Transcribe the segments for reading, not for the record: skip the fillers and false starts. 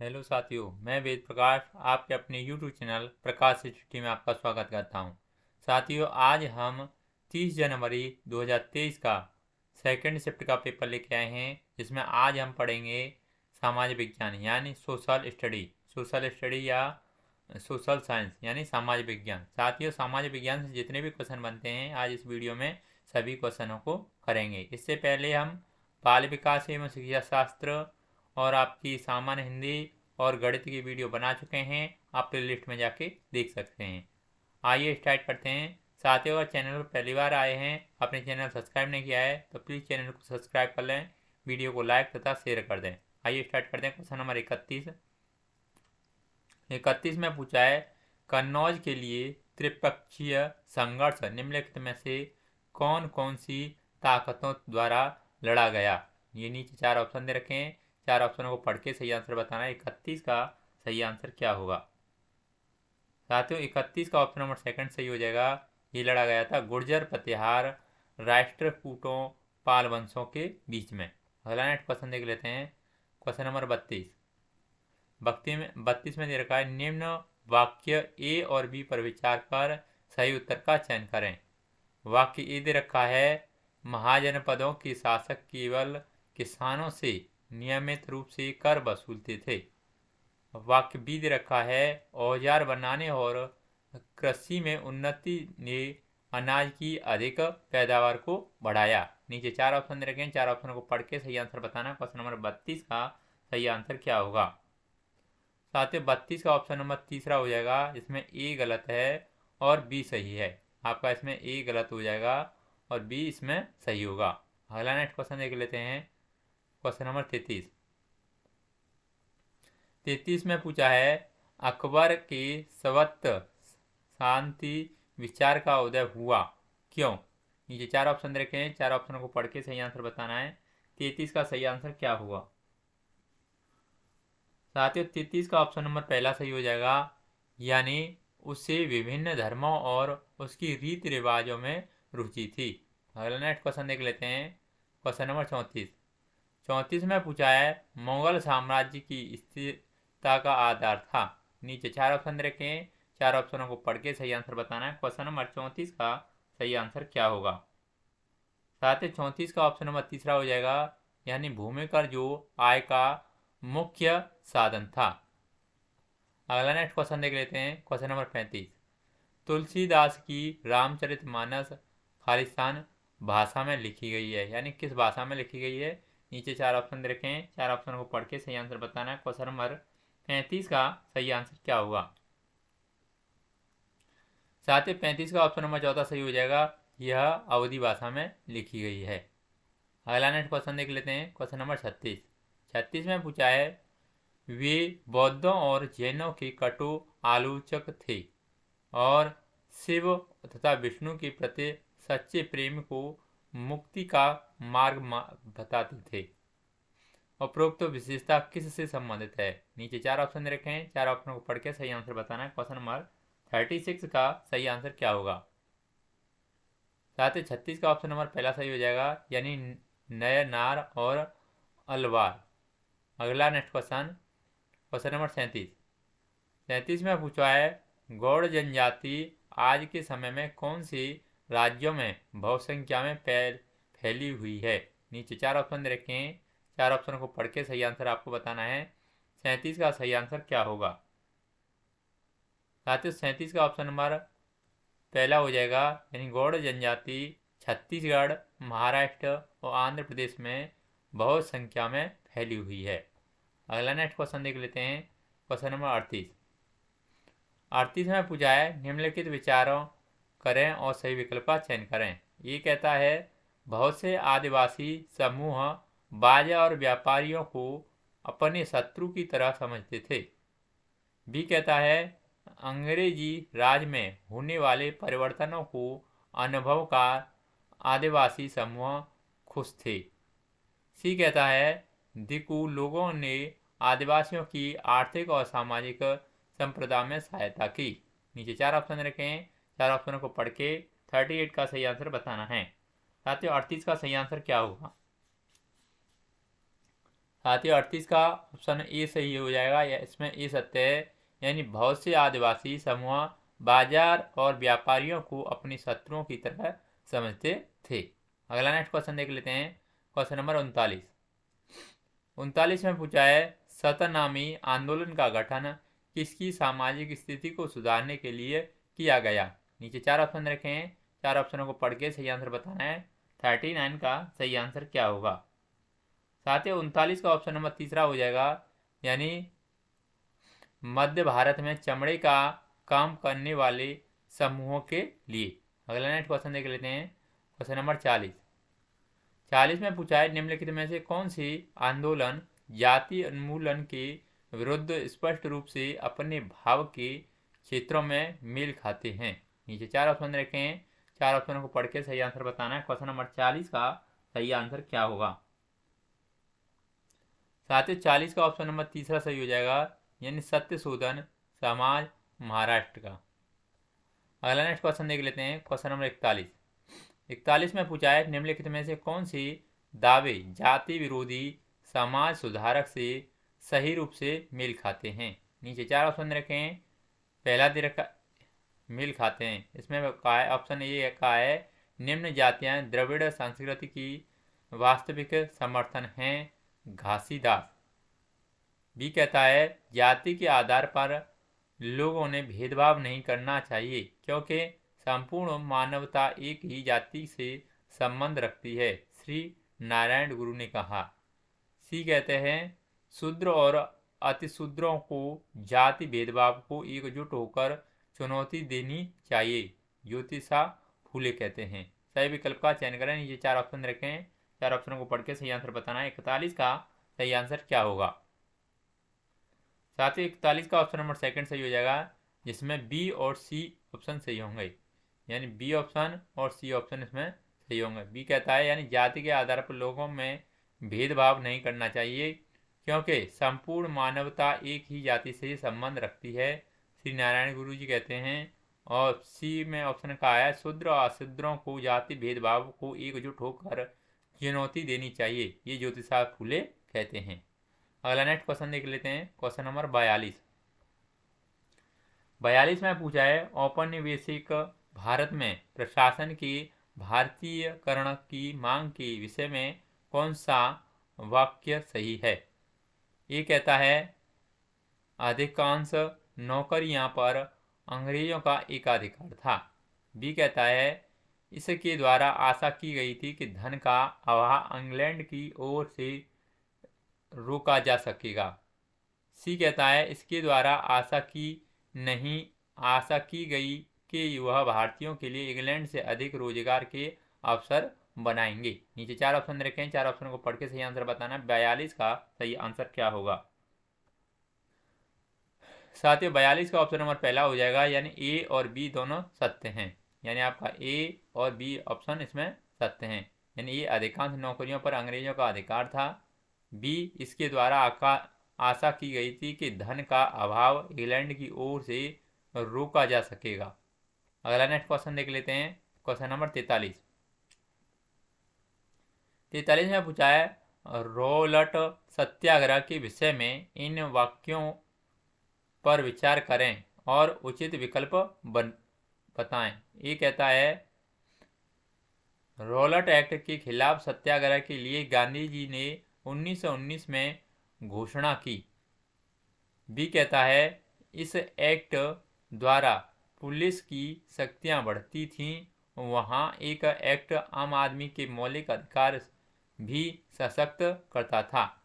Hello साथियों, मैं वेद प्रकाश आपके अपने यूट्यूब चैनल प्रकाश सिटी में आपका स्वागत करता हूं। साथियों, आज हम 30 जनवरी 2023 का सेकंड शिफ्ट का पेपर लेके आए हैं, जिसमें आज हम पढ़ेंगे सामाजिक विज्ञान यानी सोशल स्टडी या सोशल साइंस यानी सामाजिक विज्ञान। साथियों, सामाजिक विज्ञान से जितने भी क्वेश्चन बनते हैं आज इस वीडियो में सभी क्वेश्चनों को करेंगे। इससे पहले हम बाल विकास एवं शिक्षा शास्त्र और आपकी सामान्य हिंदी और गणित की वीडियो बना चुके हैं, आप प्लेलिस्ट में जाके देख सकते हैं। आइए स्टार्ट करते हैं। साथियों, अगर चैनल पर पहली बार आए हैं, अपने चैनल सब्सक्राइब नहीं किया है तो प्लीज़ चैनल को सब्सक्राइब कर लें, वीडियो को लाइक तथा शेयर कर दें। आइए स्टार्ट करते हैं। क्वेश्चन नंबर 31 में पूछा है, कन्नौज के लिए त्रिपक्षीय संघर्ष निम्नलिखित में से कौन कौन सी ताकतों द्वारा लड़ा गया। ये नीचे 4 ऑप्शन दे रखे हैं, 4 ऑप्शनों को पढ़ के सही आंसर बताना है। 31 का सही आंसर क्या होगा। साथियों, 31 का ऑप्शन नंबर सेकंड सही हो जाएगा। ये लड़ा गया था गुर्जर प्रतिहार राष्ट्रकूटों पाल वंशों के बीच में। अगला नेक्स्ट क्वेश्चन देख लेते हैं। क्वेश्चन नंबर 32 में दे रखा है, निम्न वाक्य ए और बी पर विचार कर सही उत्तर का चयन करें। वाक्य ए दे रखा है, महाजनपदों के शासक केवल किसानों से नियमित रूप से कर वसूलते थे। वाक्य बी दे रखा है, औजार बनाने और कृषि में उन्नति ने अनाज की अधिक पैदावार को बढ़ाया। नीचे 4 ऑप्शन दे रखे हैं, 4 ऑप्शनों को पढ़ के सही आंसर बताना। क्वेश्चन नंबर 32 का सही आंसर क्या होगा। साथ ही 32 का ऑप्शन नंबर तीसरा हो जाएगा, इसमें ए गलत है और बी सही है। आपका इसमें ए गलत हो जाएगा और बी इसमें सही होगा। अगला नेक्स्ट क्वेश्चन देख लेते हैं। क्वेश्चन नंबर 33 में पूछा है, अकबर के स्वत शांति विचार का उदय हुआ क्यों। नीचे 4 ऑप्शन रखे हैं, 4 ऑप्शनों को पढ़ के सही आंसर बताना है। 33 का सही आंसर क्या होगा। साथियों, 33 का ऑप्शन नंबर पहला सही हो जाएगा, यानी उसे विभिन्न धर्मों और उसकी रीति रिवाजों में रुचि थी। अगला नेक्स्ट क्वेश्चन देख लेते हैं। क्वेश्चन नंबर 34 में पूछा है, मुगल साम्राज्य की स्थिरता का आधार था। नीचे 4 ऑप्शन रखे हैं, 4 ऑप्शनों को पढ़ के सही आंसर बताना है। क्वेश्चन नंबर 34 का सही आंसर क्या होगा। साथ ही 34 का ऑप्शन नंबर तीसरा हो जाएगा, यानी भूमि कर जो आय का मुख्य साधन था। अगला नेक्स्ट क्वेश्चन देख लेते हैं। क्वेश्चन नंबर 35, तुलसीदास की रामचरितमानस खालिस्तान भाषा में लिखी गई है, यानी किस भाषा में लिखी गई है। नीचे 4 ऑप्शन दे रखे हैं, 4 ऑप्शन को पढ़ के सही आंसर बताना है। क्वेश्चन नंबर 35 का सही आंसर क्या होगा। साथ ही 35 का ऑप्शन नंबर चौथा सही हो जाएगा, यह अवधी भाषा में लिखी गई है। अगला नेक्स्ट क्वेश्चन देख लेते हैं। क्वेश्चन नंबर 36 में पूछा है, वे बौद्धों और जैनों के कटु आलोचक थे और शिव तथा विष्णु के प्रति सच्चे प्रेम को मुक्ति का मार्ग बताते थे। उपरोक्त विशेषता किससे संबंधित है। नीचे 4 ऑप्शन रखे हैं, 4 ऑप्शन को पढ़ के सही आंसर बताना है। क्वेश्चन नंबर 36 का सही आंसर क्या होगा। साथ ही 36 का ऑप्शन नंबर पहला सही हो जाएगा, यानी नय नार और अलवार। अगला नेक्स्ट क्वेश्चन नंबर 37 में पूछा है, गौड़ जनजाति आज के समय में कौन से राज्यों में बहुसंख्या में फैली हुई है। नीचे 4 ऑप्शन रखे हैं, 4 ऑप्शन को पढ़ के सही आंसर आपको बताना है। 37 का सही आंसर क्या होगा। साथ ही 37 का ऑप्शन नंबर पहला हो जाएगा, यानी गौड़ जनजाति छत्तीसगढ़, महाराष्ट्र और आंध्र प्रदेश में बहुत संख्या में फैली हुई है। अगला नेक्स्ट क्वेश्चन देख लेते हैं। क्वेश्चन नंबर 38 में पूछा है, निम्नलिखित विचारों करें और सही विकल्प का चयन करें। ये कहता है, बहुत से आदिवासी समूह बाजा और व्यापारियों को अपने शत्रु की तरह समझते थे। बी कहता है, अंग्रेजी राज में होने वाले परिवर्तनों को अनुभव का आदिवासी समूह खुश थे। सी कहता है, दिकू लोगों ने आदिवासियों की आर्थिक और सामाजिक संप्रदाय में सहायता की। नीचे 4 ऑप्शन रखे हैं, 4 ऑप्शनों को पढ़ के 38 का सही आंसर बताना है। साथियों, 38 का सही आंसर क्या होगा। साथ ही 38 का ऑप्शन ए सही हो जाएगा, या इसमें ए सत्य है, यानी बहुत से आदिवासी समूह बाजार और व्यापारियों को अपने शत्रुओं की तरह समझते थे। अगला नेक्स्ट क्वेश्चन देख लेते हैं, क्वेश्चन नंबर 39 में पूछा है सतनामी आंदोलन का गठन किसकी सामाजिक स्थिति को सुधारने के लिए किया गया। नीचे 4 ऑप्शन रखे हैं, 4 ऑप्शनों को पढ़ के सही आंसर बताना है। 39 का सही आंसर क्या होगा। साथ ही 39 का ऑप्शन नंबर तीसरा हो जाएगा, यानी मध्य भारत में चमड़े का काम करने वाले समूहों के लिए। अगला नेक्स्ट क्वेश्चन देख लेते हैं, क्वेश्चन नंबर 40 में पूछा है निम्नलिखित में से कौन सी आंदोलन जाति उन्मूलन के विरुद्ध स्पष्ट रूप से अपने भाव के क्षेत्रों में मेल खाते हैं। नीचे 4 ऑप्शन रखे हैं, 4 ऑप्शनों को पढ़ के सही आंसर बताना है। क्वेश्चन नंबर 40 का सही आंसर क्या होगा। साथ ही 40 का ऑप्शन नंबर तीसरा सही हो जाएगा, यानी सत्य शोधन समाज महाराष्ट्र का। अगला नेक्स्ट क्वेश्चन देख लेते हैं, क्वेश्चन नंबर 41 में पूछा है निम्नलिखित में से कौन सी दावे जाति विरोधी समाज सुधारक से सही रूप से मेल खाते हैं। नीचे 4 ऑप्शन रखे हैं, पहला दे रखा मेल खाते हैं, इसमें कहा है ऑप्शन ए का है निम्न जातियां द्रविड़ संस्कृति की वास्तविक समर्थन हैं घासीदास। बी कहता है जाति के आधार पर लोगों ने भेदभाव नहीं करना चाहिए क्योंकि संपूर्ण मानवता एक ही जाति से संबंध रखती है, श्री नारायण गुरु ने कहा। सी कहते हैं शूद्र और अतिशूद्रों को जाति भेदभाव को एकजुट होकर चुनौती देनी चाहिए, ज्योतिषा फूले कहते हैं। सही विकल्प का चयन करें। नीचे 4 ऑप्शन रखें, 4 ऑप्शनों को पढ़ के सही आंसर बताना है। 41 का सही आंसर क्या होगा। साथ ही 41 का ऑप्शन नंबर सेकंड सही हो जाएगा, जिसमें बी और सी ऑप्शन सही होंगे, यानी बी ऑप्शन और सी ऑप्शन इसमें सही होंगे। बी कहता है यानी जाति के आधार पर लोगों में भेदभाव नहीं करना चाहिए क्योंकि संपूर्ण मानवता एक ही जाति से संबंध रखती है, श्री नारायण गुरु जी कहते हैं। और सी में ऑप्शन का है शूद्र और अशूद्रों को जाति भेदभाव को एकजुट होकर चुनौती देनी चाहिए, ये ज्योतिषा फूले कहते हैं। अगला नेक्स्ट क्वेश्चन देख लेते हैं, क्वेश्चन नंबर 42 में पूछा है औपनिवेशिक भारत में प्रशासन की भारतीयकरण की मांग के विषय में कौन सा वाक्य सही है। ये कहता है अधिकांश नौकरियां पर अंग्रेजों का एकाधिकार था। बी कहता है इसके द्वारा आशा की गई थी कि धन का अभाव इंग्लैंड की ओर से रोका जा सकेगा। सी कहता है इसके द्वारा आशा की गई कि वह भारतीयों के लिए इंग्लैंड से अधिक रोजगार के अवसर बनाएंगे। नीचे 4 ऑप्शन रखें, 4 ऑप्शन को पढ़ के सही आंसर बताना। 42 का सही आंसर क्या होगा। साथ ही 42 का ऑप्शन नंबर पहला हो जाएगा, यानी ए और बी दोनों सत्य हैं, यानी आपका ए और बी ऑप्शन इसमें सत्य हैं। यानी ये अधिकांश नौकरियों पर अंग्रेजों का अधिकार था। बी इसके द्वारा आशा की गई थी कि धन का अभाव इंग्लैंड की ओर से रोका जा सकेगा। अगला नेक्स्ट क्वेश्चन देख लेते हैं, क्वेश्चन नंबर 43 में पूछा है रॉलेट सत्याग्रह के विषय में इन वाक्यों पर विचार करें और उचित विकल्प बताएं। ये कहता है रॉलेट एक्ट के खिलाफ सत्याग्रह के लिए गांधी जी ने 1919 में घोषणा की। बी कहता है इस एक्ट द्वारा पुलिस की शक्तियां बढ़ती थीं, वहां एक एक्ट आम आदमी के मौलिक अधिकार भी सशक्त करता था।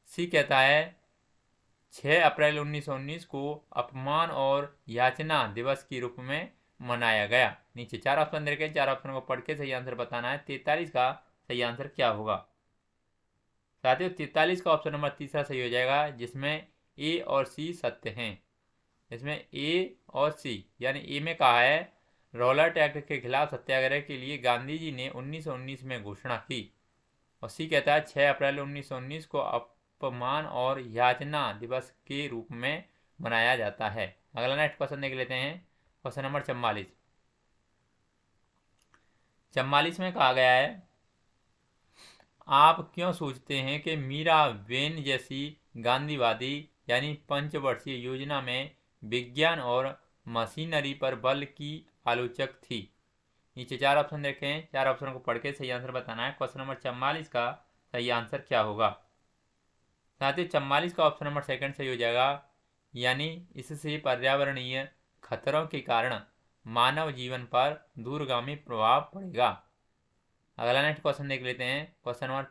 सी कहता है 6 अप्रैल 1919 को अपमान और याचना दिवस के रूप में मनाया गया। नीचे 4 ऑप्शन दे रखे, 4 ऑप्शन को पढ़ के सही आंसर बताना है। 43 का सही आंसर क्या होगा। साथियों 43 का ऑप्शन नंबर तीसरा सही हो जाएगा, जिसमें ए और सी सत्य हैं। इसमें ए और सी, यानी ए में कहा है रॉलेट एक्ट के खिलाफ सत्याग्रह के लिए गांधी जी ने 1919 में घोषणा की, और सी कहता है 6 अप्रैल 1919 को अपमान और याचना दिवस के रूप में मनाया जाता है। अगला नेक्स्ट क्वेश्चन देख लेते हैं, क्वेश्चन नंबर 44 में कहा गया है आप क्यों सोचते हैं कि मीरा वेन जैसी गांधीवादी यानी पंचवर्षीय योजना में विज्ञान और मशीनरी पर बल की आलोचक थी? नीचे 4 ऑप्शन देखें, 4 ऑप्शनों को पढ़ के सही आंसर बताना है। क्वेश्चन नंबर 44 का सही आंसर क्या होगा? साथ ही 44 का ऑप्शन नंबर सेकंड सही हो जाएगा, यानी इससे पर्यावरणीय खतरों के कारण मानव जीवन पर दूरगामी प्रभाव पड़ेगा। अगला नेक्स्ट क्वेश्चन देख लेते हैं। क्वेश्चन नंबर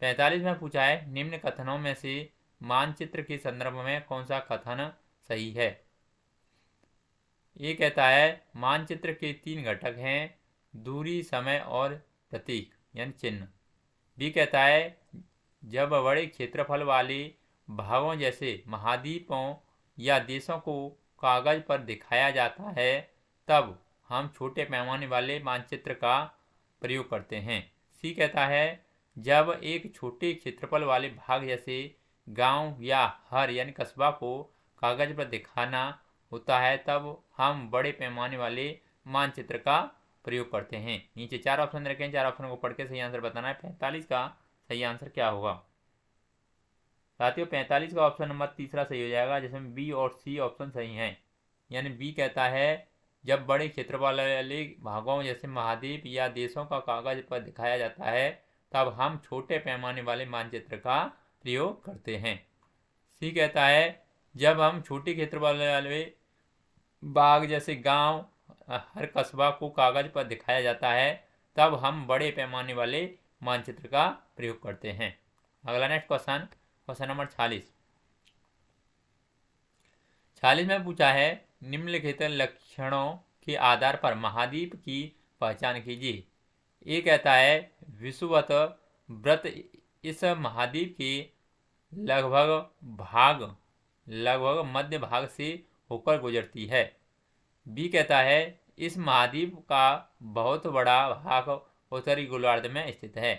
45 में पूछा है, निम्न कथनों में से मानचित्र के संदर्भ में कौन सा कथन सही है? ये कहता है मानचित्र के 3 घटक हैं, दूरी, समय और प्रतीक यानी चिन्ह। बी कहता है जब बड़े क्षेत्रफल वाले भागों जैसे महाद्वीपों या देशों को कागज पर दिखाया जाता है तब हम छोटे पैमाने वाले मानचित्र का प्रयोग करते हैं। सी कहता है जब एक छोटे क्षेत्रफल वाले भाग जैसे गांव या हर यानी कस्बा को कागज पर दिखाना होता है तब हम बड़े पैमाने वाले मानचित्र का प्रयोग करते हैं। नीचे 4 ऑप्शन रखें, 4 ऑप्शनों को पढ़ के सही आंसर बताना है। 45 का सही आंसर क्या होगा? साथियों 45 का ऑप्शन नंबर तीसरा सही हो जाएगा, जिसमें बी और सी ऑप्शन सही हैं। यानी बी कहता है जब बड़े क्षेत्रफल वाले भागों जैसे महाद्वीप या देशों का कागज पर दिखाया जाता है तब हम छोटे पैमाने वाले मानचित्र का प्रयोग करते हैं। सी कहता है जब हम छोटे क्षेत्रफल वाले बाग जैसे गांव, हर कस्बा को कागज पर दिखाया जाता है तब हम बड़े पैमाने वाले मानचित्र का प्रयोग करते हैं। अगला नेक्स्ट क्वेश्चन, क्वेश्चन नंबर 46 में पूछा है निम्नलिखित लक्षणों के आधार पर महाद्वीप की पहचान कीजिए। ये कहता है विषुवत व्रत इस महाद्वीप के लगभग मध्य भाग से होकर गुजरती है। बी कहता है इस महाद्वीप का बहुत बड़ा भाग उत्तरी गोलार्ध में स्थित है।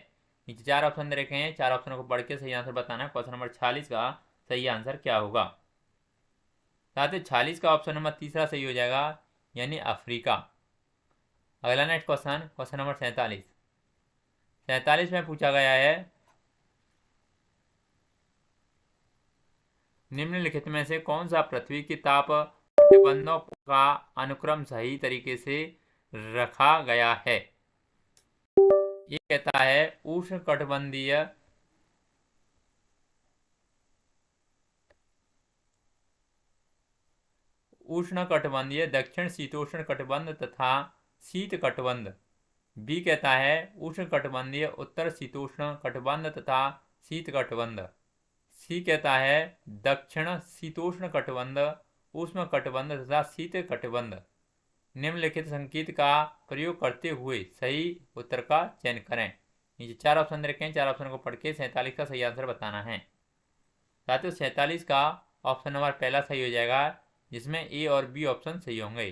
नीचे 4 ऑप्शन दे रखे हैं, 4 ऑप्शनों को पढ़ के सही आंसर बताना है। क्वेश्चन नंबर 46 का सही आंसर क्या होगा? साथ ही 46 का ऑप्शन नंबर तीसरा सही हो जाएगा, यानी अफ्रीका। अगला नेक्स्ट क्वेश्चन, क्वेश्चन नंबर 47 में पूछा गया है निम्नलिखित में से कौन सा पृथ्वी की ताप प्रतिबंधों का अनुक्रम सही तरीके से रखा गया है? ये कहता है उष्णकटिबंधीय, दक्षिण शीतोष्ण कटिबंध तथा शीत कटिबंध। बी कहता है उष्णकटिबंधीय, उत्तर शीतोष्ण कटिबंध तथा शीत कटिबंध। सी कहता है दक्षिण शीतोष्ण कटिबंध, उष्ण कटिबंध तथा शीत कटिबंध। निम्नलिखित संकेत का प्रयोग करते हुए सही उत्तर का चयन करें। नीचे 4 ऑप्शन रखें, 4 ऑप्शन को पढ़ के 47 का सही आंसर बताना है। साथियों 47 का ऑप्शन नंबर पहला सही हो जाएगा, जिसमें ए और बी ऑप्शन सही होंगे,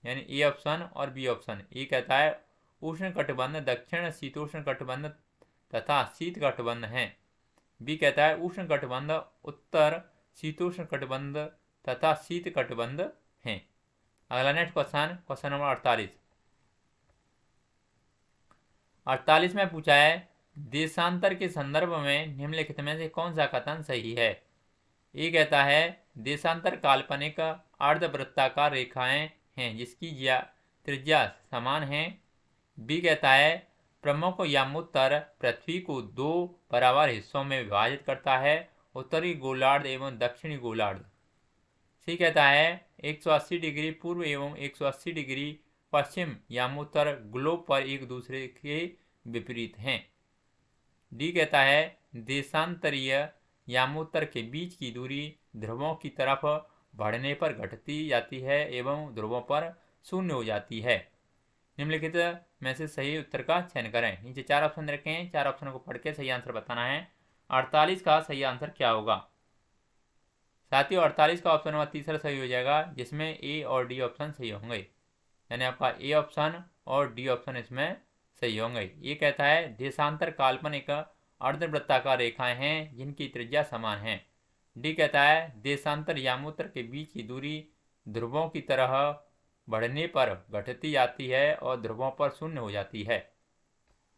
यानी ए ऑप्शन और बी ऑप्शन। ए कहता है उष्ण कटिबंध दक्षिण शीतोष्ण कटिबंध तथा शीत कटिबंध है। बी कहता है उष्ण कटिबंध उत्तर शीतोष्ण कटिबंध तथा शीत कटिबंध है। अगला नेक्स्ट क्वेश्चन, क्वेश्चन नंबर 48 में पूछा है देशांतर के संदर्भ में निम्नलिखित में से कौन सा कथन सही है? ये कहता है देशांतर काल्पनिक अर्धवृत्ताकार रेखाएं हैं जिसकी त्रिज्या समान है। बी कहता है प्रमुख यामोत्तर पृथ्वी को 2 बराबर हिस्सों में विभाजित करता है, उत्तरी गोलार्ध एवं दक्षिणी गोलार्ध। सी कहता है 180 डिग्री पूर्व एवं 180 डिग्री पश्चिम यामोत्तर ग्लोब पर एक दूसरे के विपरीत हैं। डी कहता है देशांतरीय यामोत्तर के बीच की दूरी ध्रुवों की तरफ बढ़ने पर घटती जाती है एवं ध्रुवों पर शून्य हो जाती है। निम्नलिखित में से सही उत्तर का चयन करें। नीचे 4 ऑप्शन रखें, 4 ऑप्शनों को पढ़ के सही आंसर बताना है। 48 का सही आंसर क्या होगा? साथियों 48 का ऑप्शन नंबर तीसरा सही हो जाएगा, जिसमें ए और डी ऑप्शन सही होंगे, यानी आपका ए ऑप्शन और डी ऑप्शन इसमें सही होंगे। ये कहता है देशांतर काल्पनिक अर्धवृत्ताकार रेखाएं हैं जिनकी त्रिज्या समान है। डी कहता है देशांतर यामोत्तर के बीच की दूरी ध्रुवों की तरह बढ़ने पर घटती जाती है और ध्रुवों पर शून्य हो जाती है।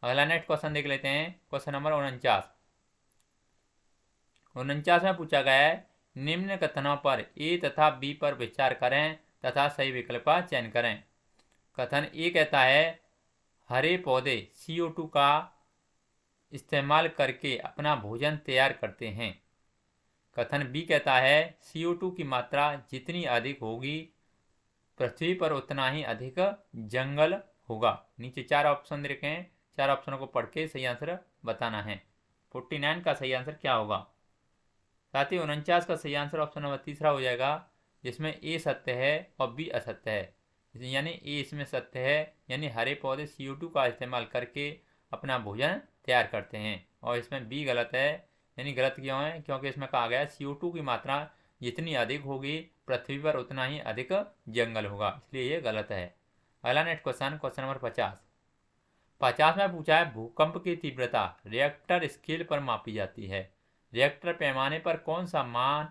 अगला नेक्स्ट क्वेश्चन देख लेते हैं, क्वेश्चन नंबर 49। 49 में पूछा गया है, निम्न कथनों पर ए तथा बी पर विचार करें तथा सही विकल्प का चयन करें। कथन ए कहता है हरे पौधे CO2 का इस्तेमाल करके अपना भोजन तैयार करते हैं। कथन बी कहता है CO2 की मात्रा जितनी अधिक होगी पृथ्वी पर उतना ही अधिक जंगल होगा। नीचे 4 ऑप्शन दे रखे हैं, 4 ऑप्शनों को पढ़ के सही आंसर बताना है। 49 का सही आंसर क्या होगा? साथ ही 49 का सही आंसर ऑप्शन नंबर तीसरा हो जाएगा, जिसमें ए सत्य है और बी असत्य है। यानी ए इसमें सत्य है, यानी हरे पौधे CO2 का इस्तेमाल करके अपना भोजन तैयार करते हैं, और इसमें बी गलत है। यानी गलत क्यों है? क्योंकि इसमें कहा गया है CO2 की मात्रा जितनी अधिक होगी पृथ्वी पर उतना ही अधिक जंगल होगा, इसलिए ये गलत है। अगला नेक्स्ट क्वेश्चन, क्वेश्चन नंबर 50 में पूछा है भूकंप की तीव्रता रिएक्टर स्केल पर मापी जाती है। रिएक्टर पैमाने पर कौन सा मान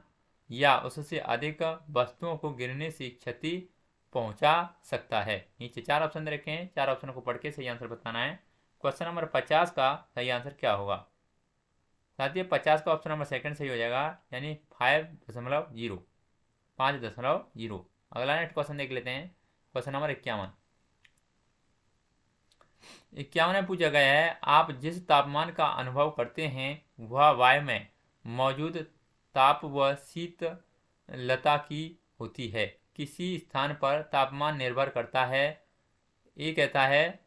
या उससे अधिक वस्तुओं को गिरने से क्षति पहुंचा सकता है? नीचे 4 ऑप्शन दे रखे हैं, 4 ऑप्शनों को पढ़ के सही आंसर बताना है। क्वेश्चन नंबर 50 का सही आंसर क्या होगा? साथ ही 50 का ऑप्शन नंबर सेकंड सही हो जाएगा, यानी 5.0, 5.0। अगला नेक्स्ट क्वेश्चन देख लेते हैं, क्वेश्चन नंबर 51 में पूछा गया है आप जिस तापमान का अनुभव करते हैं वह वायु में मौजूद ताप व शीतलता की होती है। किसी स्थान पर तापमान निर्भर करता है। ए कहता है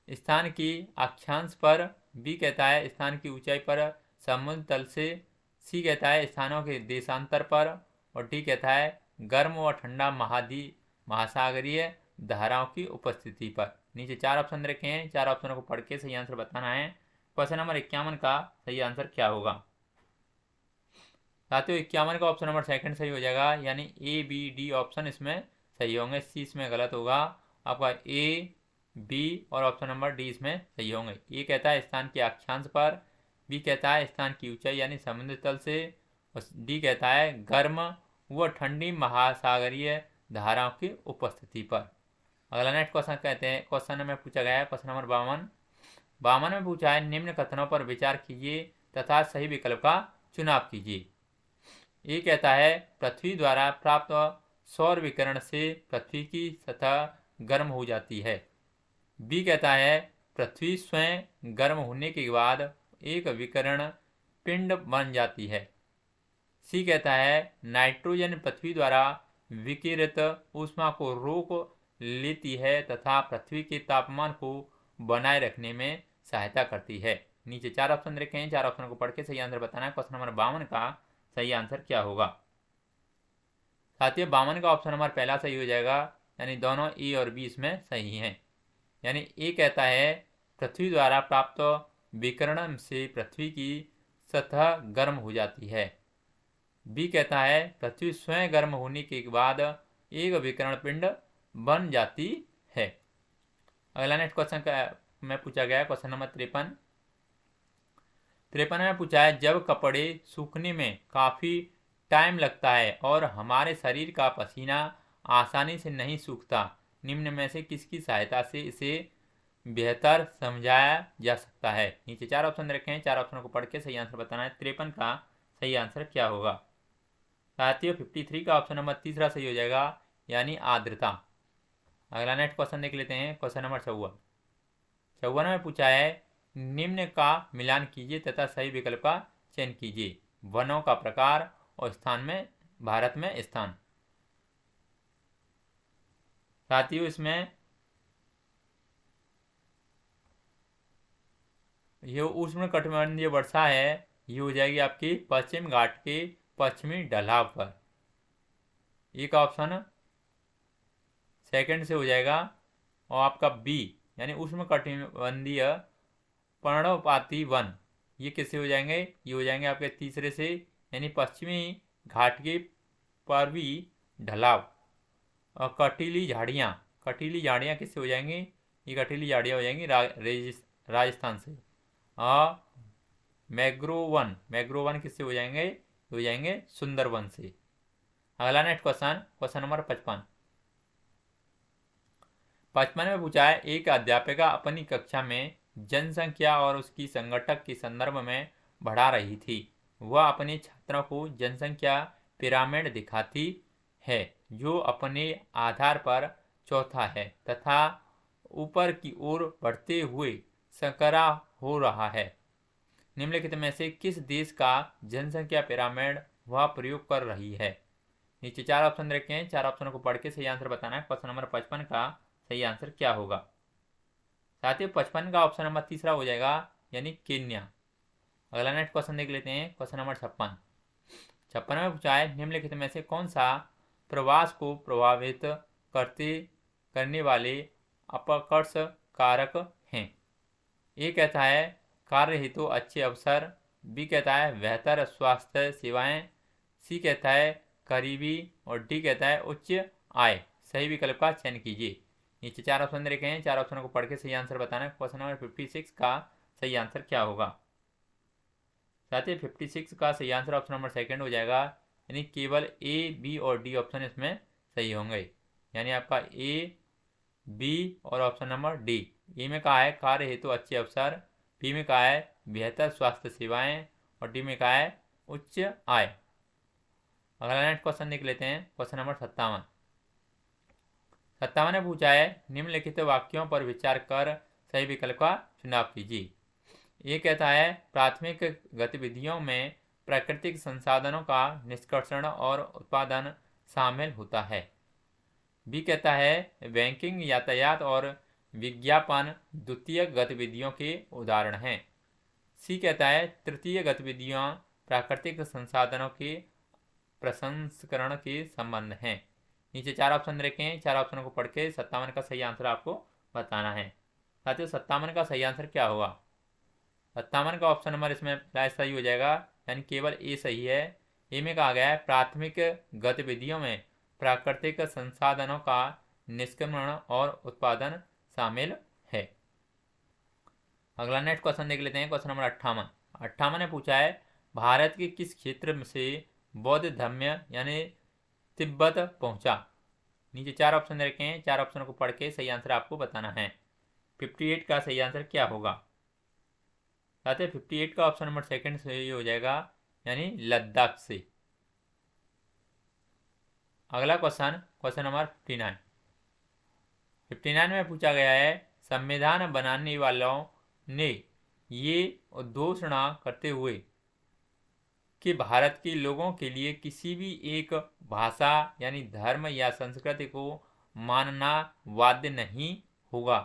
स्थान की अक्षांश पर, बी कहता है स्थान की ऊंचाई पर समुद्र तल से, सी कहता है स्थानों के देशांतर पर, और डी कहता है गर्म व ठंडा महासागरीय धाराओं की उपस्थिति पर। नीचे 4 ऑप्शन रखे हैं, 4 ऑप्शनों को पढ़ के सही आंसर बताना है। क्वेश्चन नंबर 51 का सही आंसर क्या होगा? साथियों 51 का ऑप्शन नंबर सेकंड सही हो जाएगा, यानी ए बी डी ऑप्शन इसमें सही होंगे, सी इसमें गलत होगा। आपका ए बी और ऑप्शन नंबर डी इसमें सही होंगे। ए कहता है स्थान के अक्षांश पर, बी कहता है स्थान की ऊंचाई यानी समुद्र तल से, और डी कहता है गर्म व ठंडी महासागरीय धाराओं की उपस्थिति पर। अगला नेक्स्ट क्वेश्चन कहते हैं, क्वेश्चन में पूछा गया है क्वेश्चन नंबर 52 में पूछा है निम्न कथनों पर विचार कीजिए तथा सही विकल्प का चुनाव कीजिए। ये कहता है पृथ्वी द्वारा प्राप्त सौर विकिरण से पृथ्वी की सतह गर्म हो जाती है। बी कहता है पृथ्वी स्वयं गर्म होने के बाद एक विकिरण पिंड बन जाती है। सी कहता है नाइट्रोजन पृथ्वी द्वारा विकिरित ऊष्मा को रोक लेती है तथा पृथ्वी के तापमान को बनाए रखने में सहायता करती है। नीचे 4 ऑप्शन रखे हैं, 4 ऑप्शन को पढ़ के सही आंसर बताना है। क्वेश्चन नंबर 52 का सही आंसर क्या होगा? साथियों 52 का ऑप्शन नंबर पहला सही हो जाएगा, यानी दोनों ए और बी इसमें सही हैं। यानी ए कहता है पृथ्वी द्वारा प्राप्त विकिरण से पृथ्वी की सतह गर्म हो जाती है। बी कहता है पृथ्वी स्वयं गर्म होने के बाद एक विकिरण पिंड बन जाती है। अगला नेक्स्ट क्वेश्चन में पूछा गया क्वेश्चन नंबर 53 में पूछा है जब कपड़े सूखने में काफ़ी टाइम लगता है और हमारे शरीर का पसीना आसानी से नहीं सूखता, निम्न में से किसकी सहायता से इसे बेहतर समझाया जा सकता है? नीचे 4 ऑप्शन रखे हैं, 4 ऑप्शनों को पढ़ के सही आंसर बताना है। 53 का सही आंसर क्या होगा? साथियों 53 का ऑप्शन नंबर तीसरा सही हो जाएगा, यानी आर्द्रता। अगला नेक्स्ट क्वेश्चन देख लेते हैं, क्वेश्चन नंबर 54 में पूछा है निम्न का मिलान कीजिए तथा सही विकल्प का चयन कीजिए। वनों का प्रकार और स्थान में भारत में स्थान। साथियों इसमें ये उष्णकटिबंधीय वर्षा है, ये हो जाएगी आपकी पश्चिम घाट के पश्चिमी ढलाव पर। एक ऑप्शन सेकंड से हो जाएगा, और आपका बी यानी उष्णकटिबंधीय पर्णपाती वन, ये किससे हो जाएंगे? ये हो जाएंगे आपके तीसरे से, यानी पश्चिमी घाट के पूर्वी ढलाव। और कटीली झाड़ियाँ किससे हो जाएंगी? ये कटीली झाड़ियाँ हो जाएंगी राजस्थान से। और मैग्रोव वन किससे हो जाएंगे? हो जाएंगे सुंदरवन से। अगला नेक्स्ट क्वेश्चन नंबर 55 में पूछा है एक अध्यापिका अपनी कक्षा में जनसंख्या और उसकी संगठक के संदर्भ में बढ़ा रही थी। वह अपने छात्रों को जनसंख्या पिरामिड दिखाती है जो अपने आधार पर चौथा है तथा ऊपर की ओर बढ़ते हुए संकरा हो रहा है। निम्नलिखित में से किस देश का जनसंख्या पिरामिड वह प्रयोग कर रही है? नीचे 4 ऑप्शन रखे हैं, 4 ऑप्शनों को पढ़ के सही आंसर बताना है। क्वेश्चन नंबर 55 का सही आंसर क्या होगा? साथियों 55 का ऑप्शन नंबर तीसरा हो जाएगा, यानी केन्या। अगला नेक्स्ट क्वेश्चन देख लेते हैं। क्वेश्चन नंबर 56 में पूछा है निम्नलिखित में से कौन सा प्रवास को प्रभावित करने वाले अपकर्ष कारक हैं? ए कहता है कार्य हेतु अच्छे अवसर, बी कहता है बेहतर स्वास्थ्य सेवाएं, सी कहता है करीबी और डी कहता है उच्च आय। सही विकल्प का चयन कीजिए। नीचे 4 ऑप्शन रखे हैं, 4 ऑप्शनों को पढ़ के सही आंसर बताना है। क्वेश्चन नंबर 56 का सही आंसर क्या होगा? साथ ही 56 का सही आंसर ऑप्शन नंबर सेकंड हो जाएगा, यानी केवल ए, बी और डी ऑप्शन इसमें सही होंगे। यानी आपका ए, बी और ऑप्शन नंबर डी। ए में कहा है कार्य हेतु अच्छे अवसर, बी में कहा है बेहतर स्वास्थ्य सेवाएं और डी में कहा है उच्च आय। अगला नेक्स्ट क्वेश्चन देख लेते हैं। क्वेश्चन नंबर 57 ने पूछा है निम्नलिखित वाक्यों पर विचार कर सही विकल्प का चुनाव कीजिए। ये कहता है प्राथमिक गतिविधियों में प्राकृतिक संसाधनों का निष्कर्षण और उत्पादन शामिल होता है। बी कहता है बैंकिंग, यातायात और विज्ञापन द्वितीय गतिविधियों के उदाहरण हैं। सी कहता है तृतीय गतिविधियां प्राकृतिक संसाधनों के प्रसंस्करण के संबंध हैं। नीचे 4 ऑप्शन रखें, 4 ऑप्शनों को पढ़ के 57 का सही आंसर आपको बताना है। साथियों 57 का सही आंसर क्या होगा? 57 का ऑप्शन नंबर इसमें सही हो जाएगा, यानी केवल ए सही है। ए में कहा गया है प्राथमिक गतिविधियों में प्राकृतिक संसाधनों का निष्क्रमण और उत्पादन शामिल है। अगला नेक्स्ट क्वेश्चन देख लेते हैं। क्वेश्चन नंबर 58 ने पूछा है भारत के किस क्षेत्र से बौद्ध धर्म यानी तिब्बत पहुंचा? नीचे 4 ऑप्शन रखे हैं, 4 ऑप्शनों को पढ़ के सही आंसर आपको बताना है। 58 का सही आंसर क्या होगा? साथ ही 58 का ऑप्शन नंबर सेकंड सही हो जाएगा, यानी लद्दाख से। अगला क्वेश्चन नंबर 59 में पूछा गया है संविधान बनाने वालों ने ये उद्घोषणा करते हुए कि भारत के लोगों के लिए किसी भी एक भाषा यानी धर्म या संस्कृति को मानना बाध्य नहीं होगा,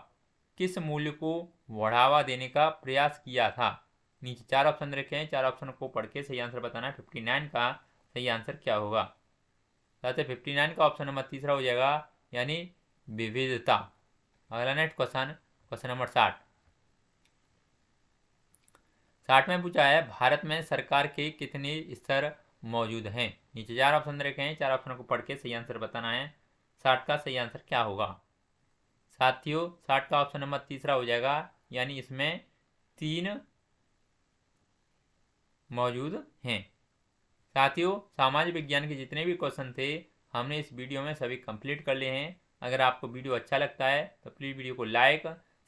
किस मूल्य को बढ़ावा देने का प्रयास किया था? नीचे 4 ऑप्शन रखे हैं, 4 ऑप्शन को पढ़ के सही आंसर बताना है। 59 का सही आंसर क्या होगा? साथ ही 59 का ऑप्शन नंबर तीसरा हो जाएगा, यानी विविधता। अगला नेक्स्ट क्वेश्चन नंबर 60 में पूछा है भारत में सरकार के कितने स्तर मौजूद हैं? नीचे 4 ऑप्शन रखे हैं, 4 ऑप्शनों को पढ़ के सही आंसर बताना है। 60 का सही आंसर क्या होगा? साथियों 60 का ऑप्शन नंबर तीसरा हो जाएगा, यानी इसमें 3 मौजूद हैं। साथियों सामाजिक विज्ञान के जितने भी क्वेश्चन थे हमने इस वीडियो में सभी कंप्लीट कर लिए हैं। अगर आपको वीडियो अच्छा लगता है तो प्लीज़ वीडियो को लाइक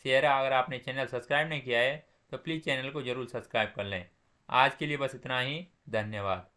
शेयर, अगर आपने चैनल सब्सक्राइब नहीं किया है तो प्लीज़ चैनल को जरूर सब्सक्राइब कर लें। आज के लिए बस इतना ही, धन्यवाद।